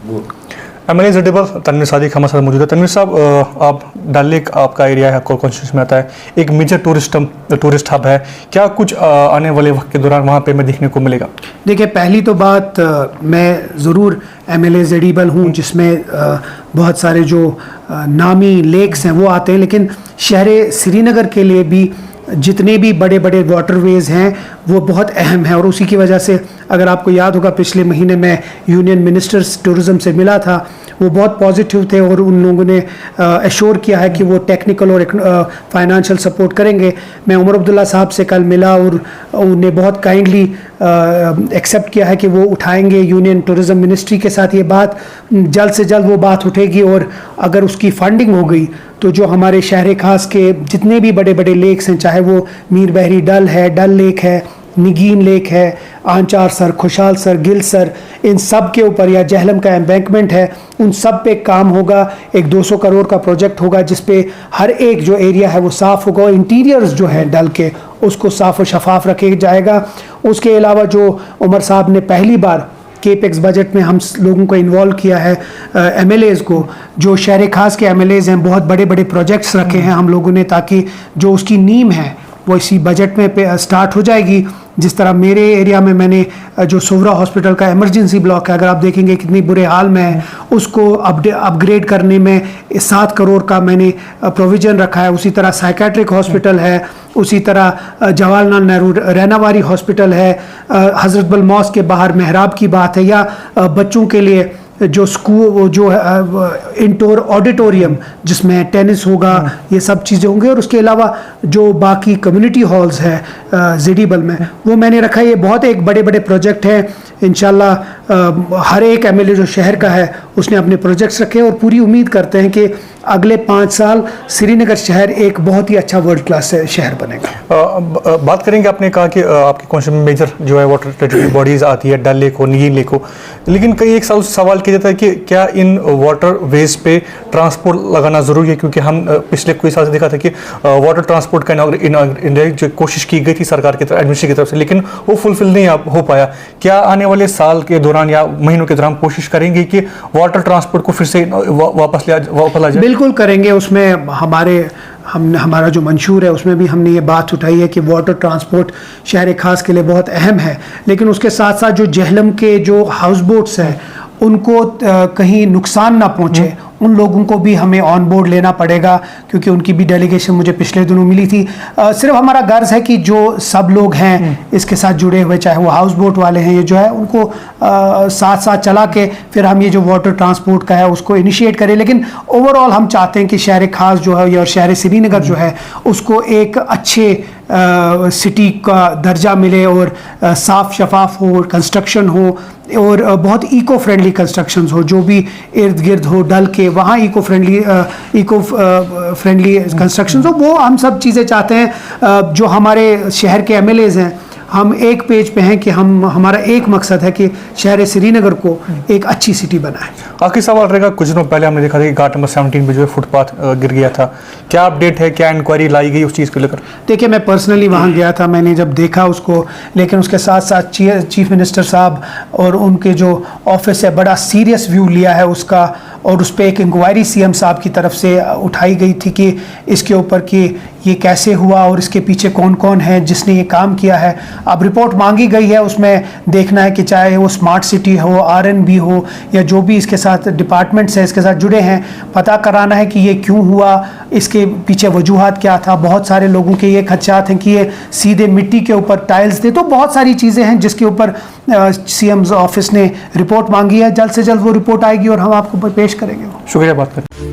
MLA जेडीबल Tanveer Sadiq हमारे साथ मौजूद है। तनवीर साहब, आप डल लेक आपका एरिया है, कॉन्स्टिट्यूंसी में आता है, एक मेजर टूरिस्ट हब है, क्या कुछ आने वाले वक्त के दौरान वहाँ पे हमें देखने को मिलेगा? देखिए, पहली तो बात, मैं ज़रूर MLA जेडीबल हूँ, जिसमें बहुत सारे जो नामी लेक्स हैं वो आते हैं, लेकिन शहर श्रीनगर के लिए भी जितने भी बड़े बड़े वाटरवेज़ हैं वो बहुत अहम है। और उसी की वजह से, अगर आपको याद होगा, पिछले महीने मैं यूनियन मिनिस्टर्स टूरिज़म से मिला था, वो बहुत पॉजिटिव थे और उन लोगों ने एश्योर किया है कि वो टेक्निकल और फाइनेंशियल सपोर्ट करेंगे। मैं उमर अब्दुल्ला साहब से कल मिला और उन्हें बहुत काइंडली एक्सेप्ट किया है कि वो उठाएंगे यूनियन टूरिज़म मिनिस्ट्री के साथ ये बात, जल्द से जल्द वो बात उठेगी। और अगर उसकी फंडिंग हो गई तो जो हमारे शहर खास के जितने भी बड़े बड़े लेक्स हैं, चाहे वो मीर बहरी डल है, डल लेक है, निगीन लेक है, आंचार सर, खुशाल सर, गिल सर, इन सब के ऊपर, या जहलम का एम्बैंकमेंट है, उन सब पे काम होगा। एक 200 करोड़ का प्रोजेक्ट होगा जिस पे हर एक जो एरिया है वो साफ़ होगा, और इंटीरियर्स जो है डल के उसको साफ़ और शफाफ रखा जाएगा। उसके अलावा जो उमर साहब ने पहली बार केपेक्स बजट में हम लोगों को इन्वॉल्व किया है, MLAs को, जो शहर खास के MLAs हैं, बहुत बड़े बड़े प्रोजेक्ट्स रखे हैं हम लोगों ने, ताकि जो उसकी नींव है वो इसी बजट में स्टार्ट हो जाएगी। जिस तरह मेरे एरिया में मैंने जो सोवरा हॉस्पिटल का इमरजेंसी ब्लॉक है, अगर आप देखेंगे कितनी बुरे हाल में है, उसको अपग्रेड करने में 7 करोड़ का मैंने प्रोविज़न रखा है। उसी तरह साइकेट्रिक हॉस्पिटल है, उसी तरह जवाहरलाल नेहरू रैनावारी हॉस्पिटल है, हज़रत बल मॉस्क के बाहर मेहराब की बात है, या बच्चों के लिए जो स्कूल, जो इंडोर ऑडिटोरियम जिसमें टेनिस होगा, ये सब चीज़ें होंगी। और उसके अलावा जो बाकी कम्युनिटी हॉल्स है जेडीबल में, वो मैंने रखा है। ये बहुत एक बड़े बड़े प्रोजेक्ट हैं। इंशाल्लाह हर एक MLA जो शहर का है उसने अपने प्रोजेक्ट्स रखे, और पूरी उम्मीद करते हैं कि अगले 5 साल श्रीनगर शहर एक बहुत ही अच्छा वर्ल्ड क्लास शहर बनेगा। बात करेंगे, आपने कहा कि आपके कॉन्स्टिट्यूंसी में मेजर जो है वाटर ट्रीटमेंट बॉडीज़ आती है, डल लेक हो, निगीन लेक हो, लेकिन कई एक सवाल किया जाता है कि क्या इन वाटर वेज पे ट्रांसपोर्ट लगाना ज़रूरी है? क्योंकि हम पिछले कोई साल से देखा था कि वाटर ट्रांसपोर्ट का जो कोशिश की गई थी सरकार की तरफ, एडमिनिस्ट्रेशन की तरफ से, लेकिन वो फुलफिल नहीं हो पाया। क्या आने वाले साल के दौरान या महीनों के दौरान कोशिश करेंगे कि वाटर ट्रांसपोर्ट को फिर से वापस ला जाए? बिल्कुल करेंगे। उसमें हमारा जो मंशूर है उसमें भी हमने ये बात उठाई है कि वाटर ट्रांसपोर्ट शहर खास के लिए बहुत अहम है, लेकिन उसके साथ साथ जो जहलम के जो हाउस बोट्स हैं उनको कहीं नुकसान ना पहुंचे, उन लोगों को भी हमें ऑन बोर्ड लेना पड़ेगा, क्योंकि उनकी भी डेलीगेशन मुझे पिछले दिनों मिली थी। सिर्फ हमारा गर्ज है कि जो सब लोग हैं इसके साथ जुड़े हुए, चाहे वो हाउस बोट वाले हैं, ये जो है उनको साथ साथ चला के फिर हम ये जो वाटर ट्रांसपोर्ट का है उसको इनिशिएट करें। लेकिन ओवरऑल हम चाहते हैं कि शहर खास जो है और शहर श्रीनगर जो है उसको एक अच्छे सिटी का दर्जा मिले, और साफ़ शफाफ हो, कंस्ट्रक्शन हो, और बहुत इको फ्रेंडली कंस्ट्रक्शंस हो, जो भी इर्द गिर्द हो डल के वहाँ इको फ्रेंडली कंस्ट्रक्शंस हो। वो हम सब चीज़ें चाहते हैं। जो हमारे शहर के MLAs हैं, हम एक पेज पे हैं कि हमारा एक मकसद है कि शहर श्रीनगर को एक अच्छी सिटी बनाए। आखिरी सवाल रहेगा, कुछ दिनों पहले हमने देखा था कि घाट नंबर 17 पे जो है फुटपाथ गिर गया था, क्या अपडेट है, क्या इंक्वायरी लाई गई उस चीज़ को लेकर? देखिए, मैं पर्सनली वहाँ गया था, मैंने जब देखा उसको, लेकिन उसके साथ साथ चीफ मिनिस्टर साहब और उनके जो ऑफिस है बड़ा सीरियस व्यू लिया है उसका, और उस पर एक इंक्वायरी CM साहब की तरफ से उठाई गई थी कि इसके ऊपर कि ये कैसे हुआ और इसके पीछे कौन कौन है जिसने ये काम किया है। अब रिपोर्ट मांगी गई है, उसमें देखना है कि चाहे वो स्मार्ट सिटी हो, RNB हो, या जो भी इसके साथ डिपार्टमेंट्स हैं इसके साथ जुड़े हैं, पता कराना है कि ये क्यों हुआ, इसके पीछे वजूहात क्या था। बहुत सारे लोगों के ये खदशात हैं कि ये सीधे मिट्टी के ऊपर टाइल्स थे, तो बहुत सारी चीज़ें हैं जिसके ऊपर CM ऑफिस ने रिपोर्ट मांगी है। जल्द से जल्द वो रिपोर्ट आएगी और हम आपको पेश करेंगे। शुक्रिया बात करें।